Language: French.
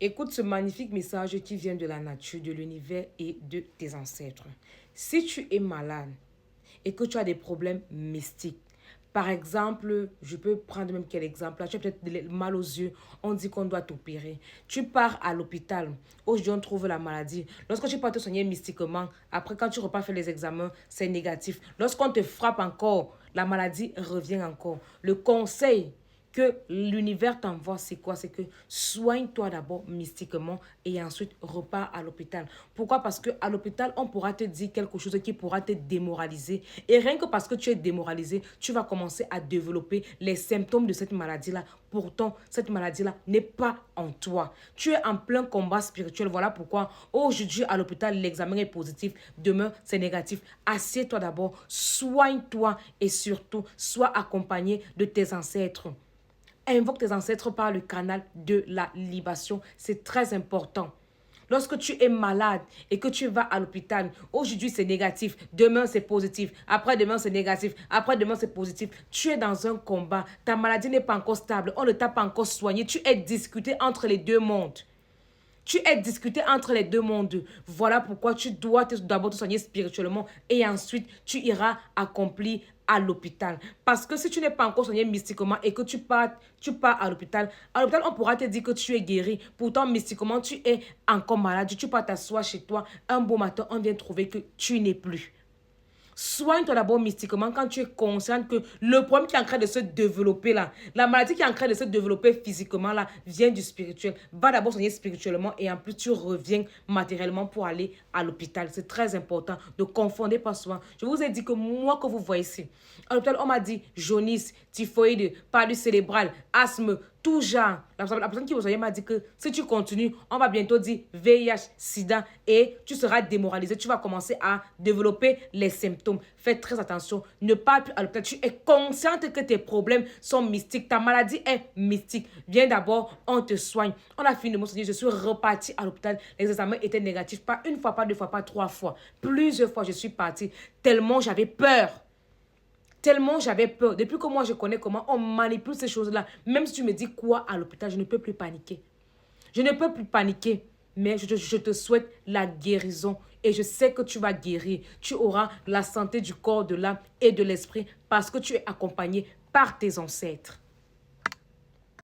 Écoute ce magnifique message qui vient de la nature, de l'univers et de tes ancêtres. Si tu es malade et que tu as des problèmes mystiques, par exemple, je peux prendre même quel exemple. Là, tu as peut-être mal aux yeux, on dit qu'on doit t'opérer. Tu pars à l'hôpital, aujourd'hui on trouve la maladie. Lorsque tu pars te soigner mystiquement, après quand tu repars faire les examens, c'est négatif. Lorsqu'on te frappe encore, la maladie revient encore. Le conseil que l'univers t'envoie, c'est quoi? C'est que soigne-toi d'abord mystiquement et ensuite repars à l'hôpital. Pourquoi? Parce qu'à l'hôpital, on pourra te dire quelque chose qui pourra te démoraliser. Et rien que parce que tu es démoralisé, tu vas commencer à développer les symptômes de cette maladie-là. Pourtant, cette maladie-là n'est pas en toi. Tu es en plein combat spirituel. Voilà pourquoi aujourd'hui à l'hôpital, l'examen est positif. Demain, c'est négatif. Assieds-toi d'abord, soigne-toi et surtout, sois accompagné de tes ancêtres. Invoque tes ancêtres par le canal de la libation. C'est très important. Lorsque tu es malade et que tu vas à l'hôpital, aujourd'hui c'est négatif, demain c'est positif, après-demain c'est négatif, après-demain c'est positif. Tu es dans un combat, ta maladie n'est pas encore stable, on ne t'a pas encore soigné, tu es discuté entre les deux mondes. Tu es discuté entre les deux mondes. Voilà pourquoi tu dois d'abord te soigner spirituellement et ensuite tu iras accomplir à l'hôpital. Parce que si tu n'es pas encore soigné mystiquement et que tu pars à l'hôpital, on pourra te dire que tu es guéri. Pourtant, mystiquement, tu es encore malade. Tu pars t'asseoir chez toi. Un beau matin, on vient trouver que tu n'es plus. Soigne-toi d'abord mystiquement quand tu es conscient que le problème qui est en train de se développer là, la maladie qui est en train de se développer physiquement là, vient du spirituel. Va d'abord soigner spirituellement et en plus tu reviens matériellement pour aller à l'hôpital. C'est très important. Ne confondez pas souvent. Je vous ai dit que moi que vous voyez ici, à l'hôpital on m'a dit jaunisse, typhoïde, palu cérébral, asthme, tout genre. La personne qui vous soignait m'a dit que si tu continues, on va bientôt dire VIH, sida et tu seras démoralisé. Tu vas commencer à développer les symptômes. Fais très attention. Ne parle plus à l'hôpital. Tu es consciente que tes problèmes sont mystiques. Ta maladie est mystique. Viens d'abord, on te soigne. On a fini de me soigner. Je suis repartie à l'hôpital. Les examens étaient négatifs. Pas une fois, pas deux fois, pas trois fois. Plusieurs fois, je suis partie. Tellement j'avais peur. Tellement j'avais peur. Depuis que moi je connais comment on manipule ces choses-là, même si tu me dis quoi à l'hôpital, je ne peux plus paniquer. Je ne peux plus paniquer. Mais je te souhaite la guérison. Et je sais que tu vas guérir. Tu auras la santé du corps, de l'âme et de l'esprit parce que tu es accompagné par tes ancêtres.